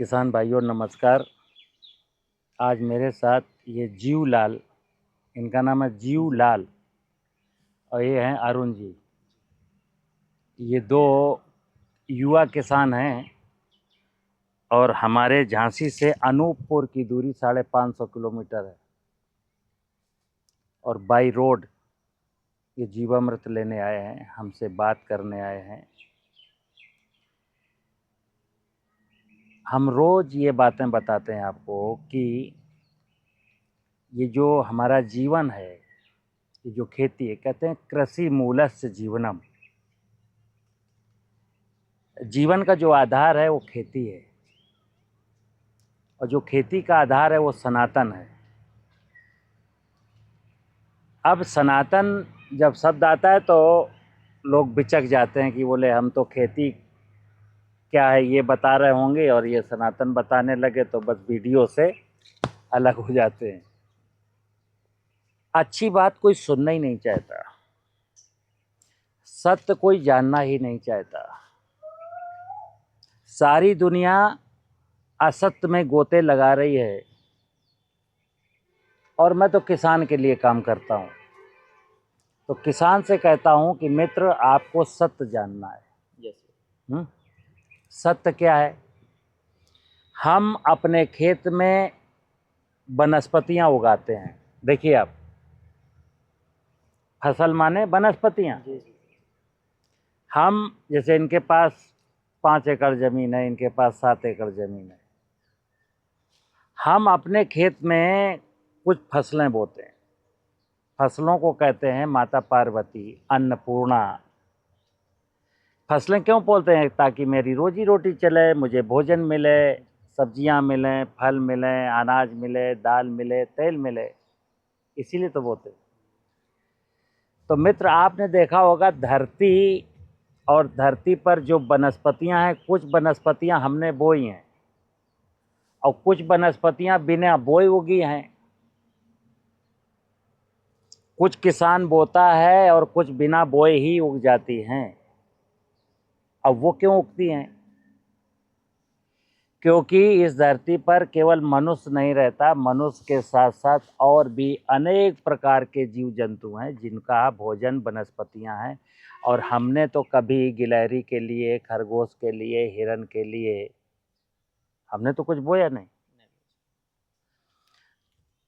किसान भाइयों नमस्कार। आज मेरे साथ ये जीवलाल, इनका नाम है जीवलाल, और ये हैं अरुण जी। ये दो युवा किसान हैं और हमारे झांसी से अनूपपुर की दूरी 550 किलोमीटर है और बाई रोड ये जीवामृत लेने आए हैं, हमसे बात करने आए हैं। हम रोज़ ये बातें बताते हैं आपको कि ये जो हमारा जीवन है, ये जो खेती है, कहते हैं कृषि मूलस्य जीवनम। जीवन का जो आधार है वो खेती है और जो खेती का आधार है वो सनातन है। अब सनातन जब शब्द आता है तो लोग बिचक जाते हैं कि बोले हम तो खेती क्या है ये बता रहे होंगे और ये सनातन बताने लगे तो बस वीडियो से अलग हो जाते हैं। अच्छी बात कोई सुनना ही नहीं चाहता, सत्य कोई जानना ही नहीं चाहता। सारी दुनिया असत्य में गोते लगा रही है और मैं तो किसान के लिए काम करता हूँ। तो किसान से कहता हूँ कि मित्र, आपको सत्य जानना है। सत्य क्या है? हम अपने खेत में वनस्पतियाँ उगाते हैं। देखिए आप, फसल माने वनस्पतियाँ। हम जैसे इनके पास 5 एकड़ ज़मीन है, इनके पास 7 एकड़ ज़मीन है। हम अपने खेत में कुछ फसलें बोते हैं। फसलों को कहते हैं माता पार्वती, अन्नपूर्णा। फसलें क्यों बोलते हैं? ताकि मेरी रोजी रोटी चले, मुझे भोजन मिले, सब्जियां मिलें, फल मिलें, अनाज मिले, दाल मिले, तेल मिले, इसीलिए तो बोलते हैं। तो मित्र, आपने देखा होगा धरती और धरती पर जो वनस्पतियां हैं, कुछ वनस्पतियां हमने बोई हैं और कुछ वनस्पतियां बिना बोए उगी हैं। कुछ किसान बोता है और कुछ बिना बोए ही उग जाती हैं। अब वो क्यों उगती हैं? क्योंकि इस धरती पर केवल मनुष्य नहीं रहता, मनुष्य के साथ साथ और भी अनेक प्रकार के जीव जंतु हैं जिनका भोजन वनस्पतियां हैं। और हमने तो कभी गिलहरी के लिए, खरगोश के लिए, हिरन के लिए हमने तो कुछ बोया नहीं।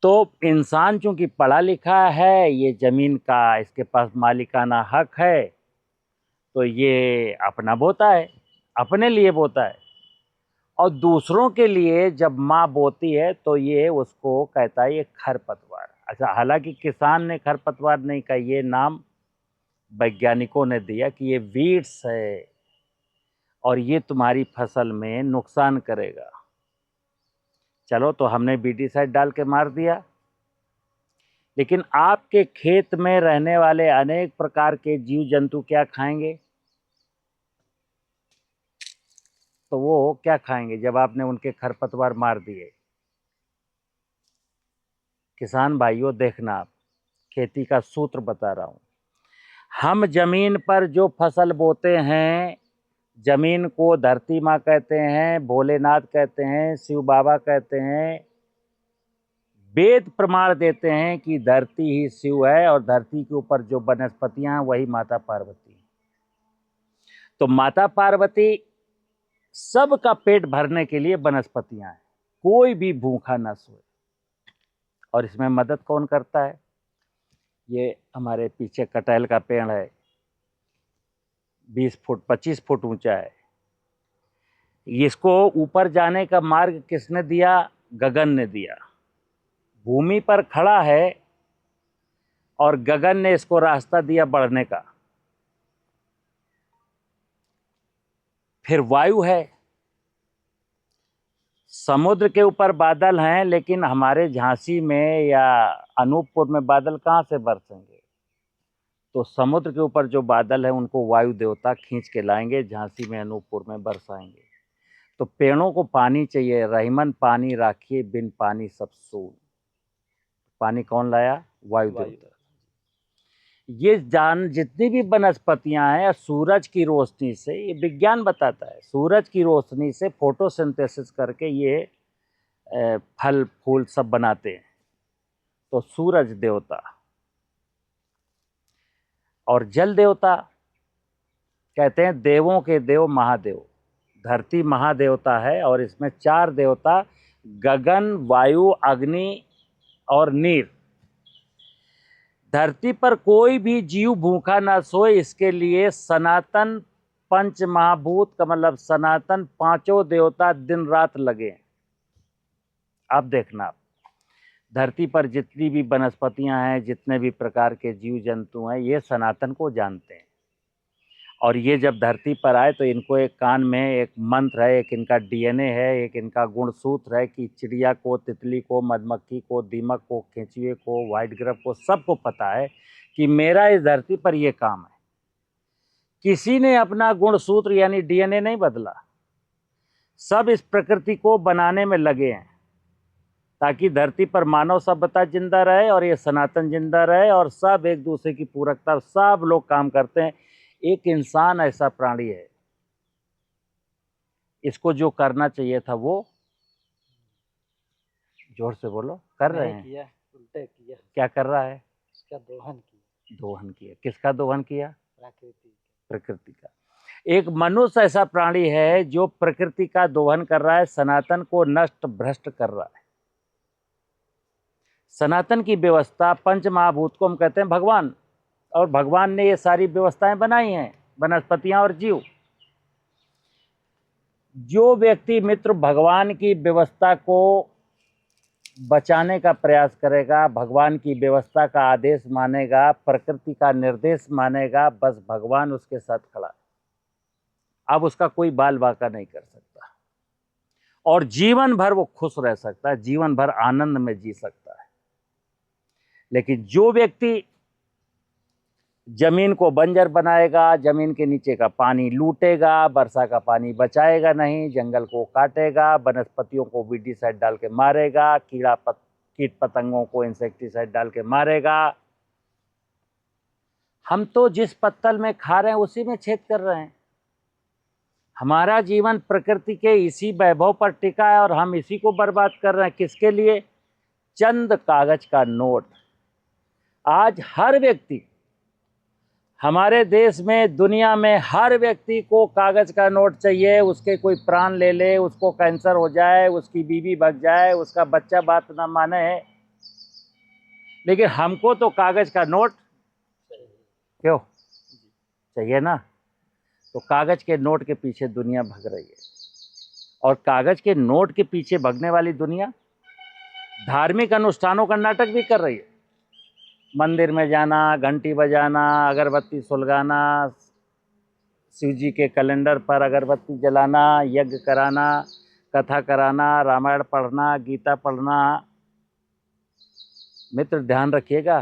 तो इंसान चूंकि पढ़ा लिखा है, ये जमीन का इसके पास मालिकाना हक है, तो ये अपना बोता है, अपने लिए बोता है। और दूसरों के लिए जब माँ बोती है तो ये उसको कहता है ये खरपतवार। अच्छा, हालांकि किसान ने खरपतवार नहीं कहा, ये नाम वैज्ञानिकों ने दिया कि ये वीड्स है और ये तुम्हारी फसल में नुकसान करेगा। चलो, तो हमने बीटीसाइड डाल के मार दिया। लेकिन आपके खेत में रहने वाले अनेक प्रकार के जीव जंतु क्या खाएंगे? तो वो क्या खाएंगे जब आपने उनके खरपतवार मार दिए? किसान भाइयों, देखना, आप खेती का सूत्र बता रहा हूं। हम जमीन पर जो फसल बोते हैं, जमीन को धरती माँ कहते हैं, भोलेनाथ कहते हैं, शिव बाबा कहते हैं। वेद प्रमाण देते हैं कि धरती ही शिव है और धरती के ऊपर जो वनस्पतियां हैं वही माता पार्वती। तो माता पार्वती सबका पेट भरने के लिए वनस्पतियां हैं, कोई भी भूखा न सोए। और इसमें मदद कौन करता है? ये हमारे पीछे कटहल का पेड़ है, 20 फुट 25 फुट ऊंचा है। इसको ऊपर जाने का मार्ग किसने दिया? गगन ने दिया। भूमि पर खड़ा है और गगन ने इसको रास्ता दिया बढ़ने का। फिर वायु है, समुद्र के ऊपर बादल हैं, लेकिन हमारे झांसी में या अनूपपुर में बादल कहाँ से बरसेंगे? तो समुद्र के ऊपर जो बादल है उनको वायु देवता खींच के लाएंगे, झांसी में, अनूपपुर में बरसाएंगे। तो पेड़ों को पानी चाहिए। रहीमन पानी राखिए, बिन पानी सब सून। पानी कौन लाया? वायु देवता। ये जान जितनी भी वनस्पतियां हैं सूरज की रोशनी से, ये विज्ञान बताता है, सूरज की रोशनी से फोटोसिंथेसिस करके ये फल फूल सब बनाते हैं। तो सूरज देवता और जल देवता, कहते हैं देवों के देव महादेव। धरती महादेवता है और इसमें 4 देवता गगन, वायु, अग्नि और नीर। धरती पर कोई भी जीव भूखा ना सोए, इसके लिए सनातन पंच महाभूत का मतलब सनातन 5 देवता दिन रात लगे। अब देखना, धरती पर जितनी भी वनस्पतियां हैं, जितने भी प्रकार के जीव जंतु हैं, ये सनातन को जानते हैं। और ये जब धरती पर आए तो इनको एक कान में एक मंत्र है, एक इनका डीएनए है, एक इनका गुणसूत्र है कि चिड़िया को, तितली को, मधुमक्खी को, दीमक को, केंचुए को, व्हाइट ग्रब को, सबको पता है कि मेरा इस धरती पर ये काम है। किसी ने अपना गुणसूत्र यानी डीएनए नहीं बदला, सब इस प्रकृति को बनाने में लगे हैं ताकि धरती पर मानव सभ्यता जिंदा रहे और ये सनातन जिंदा रहे और सब एक दूसरे की पूरकता, सब लोग काम करते हैं। एक इंसान ऐसा प्राणी है, इसको जो करना चाहिए था वो, जोर से बोलो, कर रहे हैं, किया, उल्टे किया। क्या कर रहा है? इसका दोहन किया। दोहन किया। किसका दोहन किया? प्रकृति का। एक मनुष्य ऐसा प्राणी है जो प्रकृति का दोहन कर रहा है, सनातन को नष्ट भ्रष्ट कर रहा है। सनातन की व्यवस्था, पंच महाभूत को हम कहते हैं भगवान, और भगवान ने ये सारी व्यवस्थाएं बनाई हैं, वनस्पतियां और जीव। जो व्यक्ति मित्र भगवान की व्यवस्था को बचाने का प्रयास करेगा, भगवान की व्यवस्था का आदेश मानेगा, प्रकृति का निर्देश मानेगा, बस भगवान उसके साथ खड़ा है। अब उसका कोई बाल बाका नहीं कर सकता और जीवन भर वो खुश रह सकता है, जीवन भर आनंद में जी सकता है। लेकिन जो व्यक्ति जमीन को बंजर बनाएगा, जमीन के नीचे का पानी लूटेगा, वर्षा का पानी बचाएगा नहीं, जंगल को काटेगा, वनस्पतियों को वीडीसाइड डाल के मारेगा, कीट पतंगों को इंसेक्टिसाइड डाल के मारेगा। हम तो जिस पत्तल में खा रहे हैं उसी में छेद कर रहे हैं। हमारा जीवन प्रकृति के इसी वैभव पर टिका है और हम इसी को बर्बाद कर रहे हैं। किसके लिए? चंद कागज का नोट। आज हर व्यक्ति, हमारे देश में, दुनिया में हर व्यक्ति को कागज का नोट चाहिए। उसके कोई प्राण ले ले, उसको कैंसर हो जाए, उसकी बीवी भाग जाए, उसका बच्चा बात ना माने, लेकिन हमको तो कागज का नोट क्यों चाहिए ना। तो कागज के नोट के पीछे दुनिया भग रही है और कागज के नोट के पीछे भगने वाली दुनिया धार्मिक अनुष्ठानों का नाटक भी कर रही है। मंदिर में जाना, घंटी बजाना, अगरबत्ती सुलगाना, शिव जी के कैलेंडर पर अगरबत्ती जलाना, यज्ञ कराना, कथा कराना, रामायण पढ़ना, गीता पढ़ना। मित्र ध्यान रखिएगा,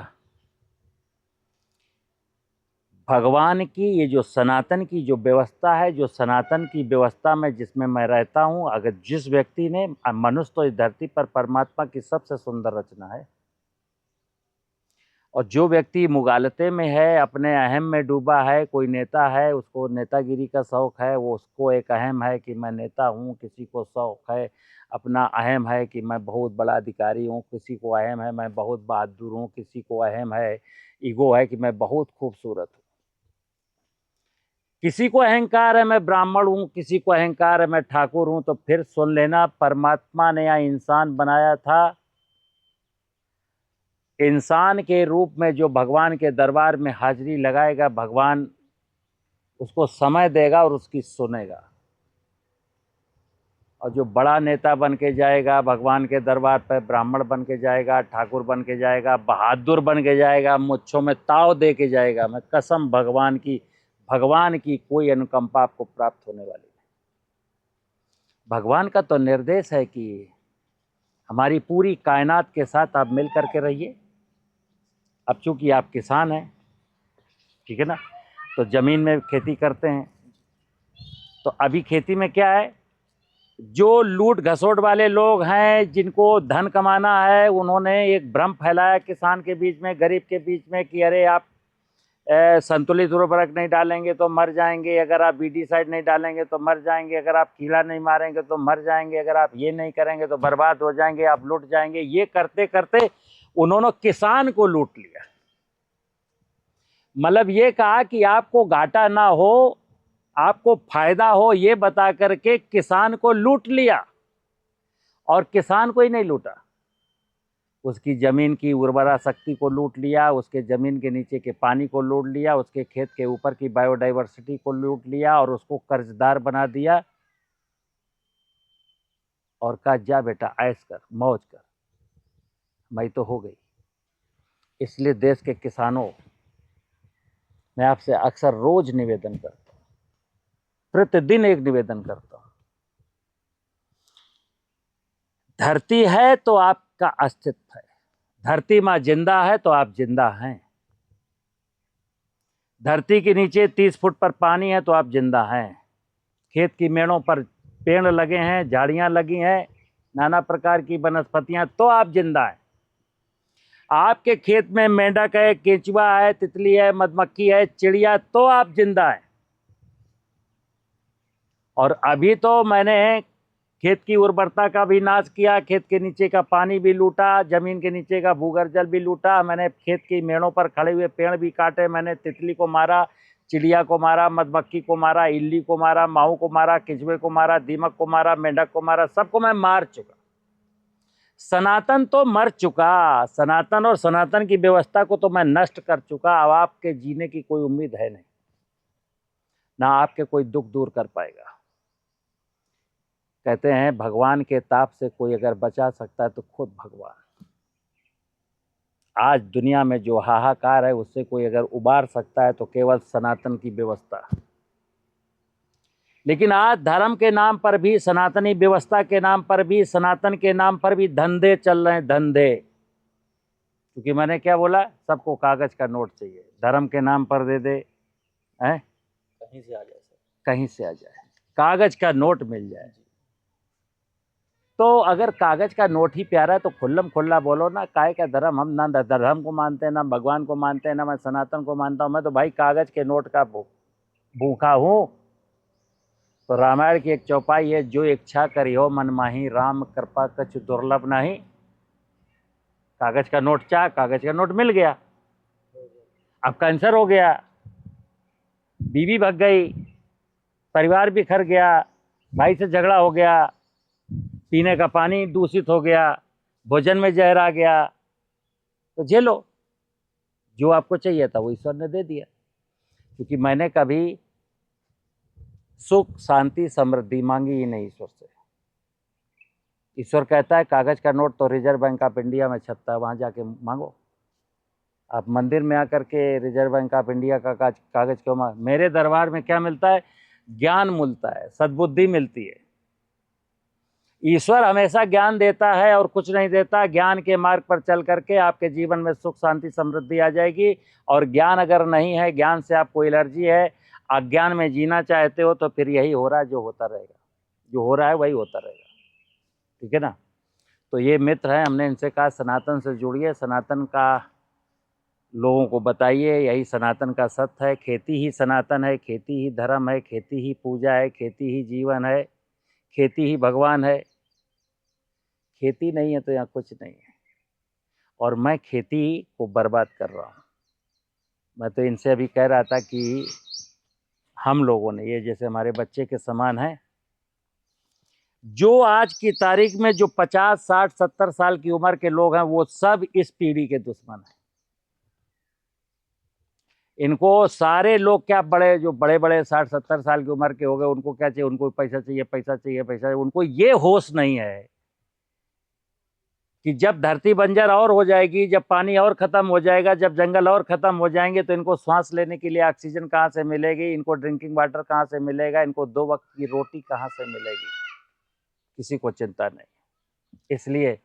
भगवान की ये जो सनातन की जो व्यवस्था है, जो सनातन की व्यवस्था में जिसमें मैं रहता हूँ, अगर जिस व्यक्ति ने, मनुष्य तो इस धरती पर परमात्मा की सबसे सुंदर रचना है, और जो व्यक्ति मुगालते में है, अपने अहम में डूबा है, कोई नेता है, उसको नेतागिरी का शौक़ है, वो उसको एक अहम है कि मैं नेता हूँ, किसी को शौक़ है, अपना अहम है कि मैं बहुत बड़ा अधिकारी हूँ, किसी को अहम है मैं बहुत बहादुर हूँ, किसी को अहम है, ईगो है कि मैं बहुत खूबसूरत हूँ, किसी को अहंकार है मैं ब्राह्मण हूँ, किसी को अहंकार है मैं ठाकुर हूँ। तो फिर सुन लेना, परमात्मा ने यहाँ इंसान बनाया था, इंसान के रूप में जो भगवान के दरबार में हाजिरी लगाएगा, भगवान उसको समय देगा और उसकी सुनेगा। और जो बड़ा नेता बन के जाएगा भगवान के दरबार पर, ब्राह्मण बन के जाएगा, ठाकुर बन के जाएगा, बहादुर बन के जाएगा, मुच्छों में ताव दे के जाएगा, मैं कसम भगवान की कोई अनुकंपा आपको प्राप्त होने वाली नहीं। भगवान का तो निर्देश है कि हमारी पूरी कायनात के साथ आप मिल करके रहिए। अब चूंकि आप किसान हैं, ठीक है ना, तो ज़मीन में खेती करते हैं, तो अभी खेती में क्या है, जो लूट घसोट वाले लोग हैं, जिनको धन कमाना है, उन्होंने एक भ्रम फैलाया किसान के बीच में, गरीब के बीच में कि अरे आप संतुलित उर्वरक नहीं डालेंगे तो मर जाएंगे, अगर आप वीडीसाइड नहीं डालेंगे तो मर जाएंगे, अगर आप कीड़ा नहीं मारेंगे तो मर जाएंगे, अगर आप ये नहीं करेंगे तो बर्बाद हो जाएंगे, आप लूट जाएंगे। ये करते करते उन्होंने किसान को लूट लिया। मतलब ये कहा कि आपको घाटा ना हो, आपको फायदा हो, ये बता करके किसान को लूट लिया। और किसान को ही नहीं लूटा, उसकी ज़मीन की उर्वरा शक्ति को लूट लिया, उसके ज़मीन के नीचे के पानी को लूट लिया, उसके खेत के ऊपर की बायोडाइवर्सिटी को लूट लिया और उसको कर्जदार बना दिया और कहा जा बेटा ऐश कर, मौज कर। मैं तो हो गई। इसलिए देश के किसानों, मैं आपसे अक्सर रोज निवेदन करता हूँ, प्रतिदिन एक निवेदन करता हूँ। धरती है तो आपका अस्तित्व है, धरती माँ जिंदा है तो आप जिंदा हैं। धरती के नीचे 30 फुट पर पानी है तो आप जिंदा हैं। खेत की मेड़ों पर पेड़ लगे हैं, झाड़ियाँ लगी हैं, नाना प्रकार की वनस्पतियाँ, तो आप जिंदा हैं। आपके खेत में मेंढक है, केंचुआ है, तितली है, मधुमक्खी है, चिड़िया, तो आप जिंदा हैं। और अभी तो मैंने खेत की उर्वरता का भी नाश किया, खेत के नीचे का पानी भी लूटा, जमीन के नीचे का भूगर्भ जल भी लूटा, मैंने खेत की मेड़ों पर खड़े हुए पेड़ भी काटे, मैंने तितली को मारा, चिड़िया को मारा, मधुमक्खी को मारा, इल्ली को मारा, माहू को मारा, केंचुए को मारा, दीमक को मारा, मेंढक को मारा, सबको मैं मार चुका। सनातन तो मर चुका, सनातन और सनातन की व्यवस्था को तो मैं नष्ट कर चुका। अब आपके जीने की कोई उम्मीद है नहीं, ना आपके कोई दुख दूर कर पाएगा। कहते हैं भगवान के ताप से कोई अगर बचा सकता है तो खुद भगवान। आज दुनिया में जो हाहाकार है उससे कोई अगर उबार सकता है तो केवल सनातन की व्यवस्था। लेकिन आज धर्म के नाम पर भी, सनातनी व्यवस्था के नाम पर भी, सनातन के नाम पर भी धंधे चल रहे हैं, धंधे। क्योंकि मैंने क्या बोला, सबको कागज का नोट चाहिए, धर्म के नाम पर दे दे, हैं कहीं से आ जाए सर। कहीं से आ जाए, कागज का नोट मिल जाए। तो अगर कागज का नोट ही प्यारा है तो खुल्लम खुल्ला बोलो ना, काहे का धर्म। हम ना धर्म को मानते हैं, ना भगवान को मानते हैं, ना मैं सनातन को मानता हूँ। मैं तो भाई कागज के नोट का भूखा हूँ। तो रामायण की एक चौपाई है, जो इच्छा करी हो मन माही, राम कृपा कछु दुर्लभ नहीं। कागज का नोट चाह, कागज का नोट मिल गया। अब कैंसर हो गया, बीवी भग गई, परिवार बिखर गया, भाई से झगड़ा हो गया, पीने का पानी दूषित हो गया, भोजन में जहर आ गया, तो झेलो। जो आपको चाहिए था वो ईश्वर ने दे दिया। क्योंकि मैंने कभी सुख, शांति, समृद्धि मांगी ही नहीं ईश्वर से। ईश्वर कहता है कागज का नोट तो रिजर्व बैंक ऑफ इंडिया में छपता है, वहाँ जाके मांगो। आप मंदिर में आकर के रिजर्व बैंक ऑफ इंडिया का कागज क्यों मांग। मेरे दरबार में क्या मिलता है? ज्ञान मिलता है, सद्बुद्धि मिलती है। ईश्वर हमेशा ज्ञान देता है और कुछ नहीं देता। ज्ञान के मार्ग पर चल करके आपके जीवन में सुख, शांति, समृद्धि आ जाएगी। और ज्ञान अगर नहीं है, ज्ञान से आपको एलर्जी है, अज्ञान में जीना चाहते हो, तो फिर यही हो रहा है जो होता रहेगा, जो हो रहा है वही होता रहेगा। ठीक है ना। तो ये मित्र हैं, हमने इनसे कहा सनातन से जुड़िए, सनातन का लोगों को बताइए, यही सनातन का सत्य है। खेती ही सनातन है, खेती ही धर्म है, खेती ही पूजा है, खेती ही जीवन है, खेती ही भगवान है। खेती नहीं है तो यहाँ कुछ नहीं है। और मैं खेती को बर्बाद कर रहा हूँ। मैं तो इनसे अभी कह रहा था कि हम लोगों ने, ये जैसे हमारे बच्चे के समान है, जो आज की तारीख में जो 50, 60, 70 साल की उम्र के लोग हैं, वो सब इस पीढ़ी के दुश्मन हैं। इनको सारे लोग क्या, बड़े जो बड़े बड़े 60, 70 साल की उम्र के हो गए, उनको क्या चाहिए? उनको पैसा चाहिए, पैसा चाहिए, पैसा चाहिए। उनको ये होश नहीं है कि जब धरती बंजर और हो जाएगी, जब पानी और ख़त्म हो जाएगा, जब जंगल और ख़त्म हो जाएंगे, तो इनको सांस लेने के लिए ऑक्सीजन कहाँ से मिलेगी? इनको ड्रिंकिंग वाटर कहाँ से मिलेगा? इनको 2 वक्त की रोटी कहाँ से मिलेगी? किसी को चिंता नहीं। इसलिए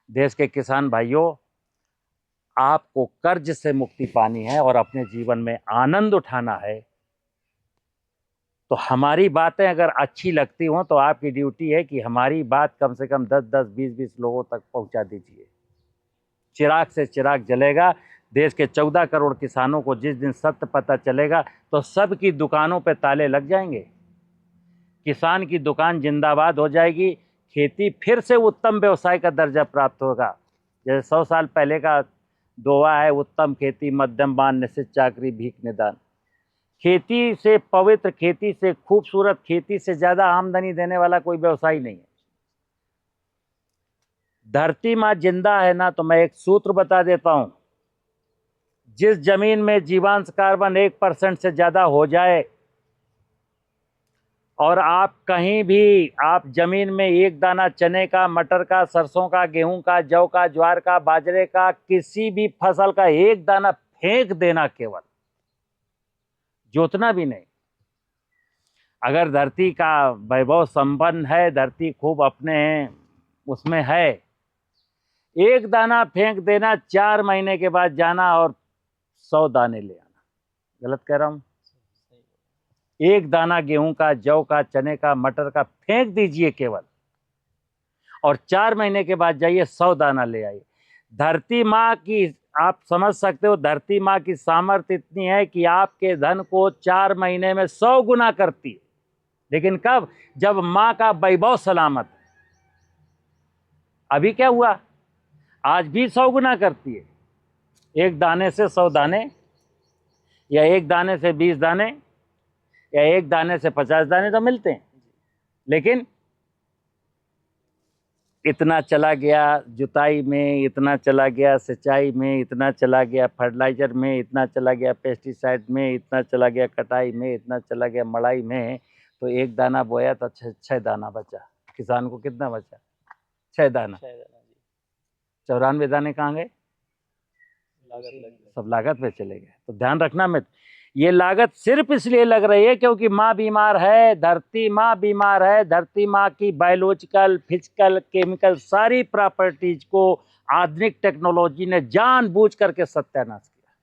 देश के किसान भाइयों, आपको कर्ज से मुक्ति पानी है और अपने जीवन में आनंद उठाना है, तो हमारी बातें अगर अच्छी लगती हों तो आपकी ड्यूटी है कि हमारी बात कम से कम 10-10, 20-20 लोगों तक पहुंचा दीजिए। चिराग से चिराग जलेगा देश के 14 करोड़ किसानों को जिस दिन सत्य पता चलेगा तो सबकी दुकानों पे ताले लग जाएंगे, किसान की दुकान जिंदाबाद हो जाएगी, खेती फिर से उत्तम व्यवसाय का दर्जा प्राप्त होगा। जैसे 100 साल पहले का दोहा है, उत्तम खेती मध्यम बान निश्चित चाकरी भीख निदान। खेती से पवित्र, खेती से खूबसूरत, खेती से ज़्यादा आमदनी देने वाला कोई व्यवसाय नहीं है। धरती माँ जिंदा है ना, तो मैं एक सूत्र बता देता हूँ, जिस जमीन में जीवांश कार्बन 1% से ज़्यादा हो जाए और आप कहीं भी आप जमीन में एक दाना चने का, मटर का, सरसों का, गेहूं का, जौ का, ज्वार का, बाजरे का, किसी भी फसल का एक दाना फेंक देना, केवल जोतना भी नहीं। अगर धरती का वैभव संपन्न है, धरती खूब अपने उसमें है, एक दाना फेंक देना, 4 महीने के बाद जाना और 100 दाने ले आना। गलत कह रहा हूं? एक दाना गेहूं का, जौ का, चने का, मटर का फेंक दीजिए केवल, और 4 महीने के बाद जाइए 100 दाना ले आइए। धरती माँ की, आप समझ सकते हो, धरती माँ की सामर्थ्य इतनी है कि आपके धन को 4 महीने में 100 गुना करती है। लेकिन कब? जब माँ का वैभव सलामत है। अभी क्या हुआ? आज भी 100 गुना करती है। एक दाने से 100 दाने, या एक दाने से 20 दाने, या एक दाने से 50 दाने तो मिलते हैं। लेकिन इतना चला गया जुताई में, इतना चला गया सिंचाई में, इतना चला गया फर्टिलाइजर में, इतना चला गया पेस्टिसाइड में, इतना चला गया कटाई में, इतना चला गया मड़ाई में, तो एक दाना बोया तो 6 दाना बचा। किसान को कितना बचा? 6 दाना। 94 दाने कहाँ गए? सब लागत पे चले गए। तो ध्यान रखना मत, ये लागत सिर्फ इसलिए लग रही है क्योंकि माँ बीमार है, धरती माँ बीमार है। धरती माँ की बायोलॉजिकल, फिजिकल, केमिकल सारी प्रॉपर्टीज को आधुनिक टेक्नोलॉजी ने जानबूझ करके सत्यानाश किया,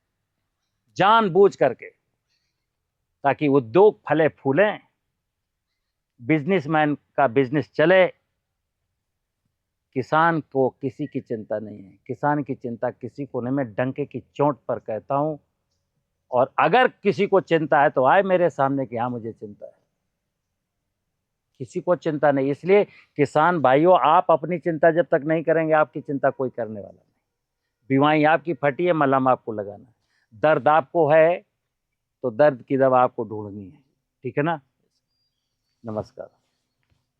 जानबूझ करके, ताकि उद्योग फले फूलें, बिजनेसमैन का बिजनेस चले। किसान को किसी की चिंता नहीं है, किसान की चिंता किसी को नहीं। मैं डंके की चोट पर कहता हूं, और अगर किसी को चिंता है तो आए मेरे सामने कि हाँ मुझे चिंता है। किसी को चिंता नहीं। इसलिए किसान भाइयों, आप अपनी चिंता जब तक नहीं करेंगे, आपकी चिंता कोई करने वाला नहीं। बीमारी आपकी फटी है, मलहम आपको लगाना है। दर्द आपको है तो दर्द की दवा आपको ढूंढनी है। ठीक है ना? नमस्कार।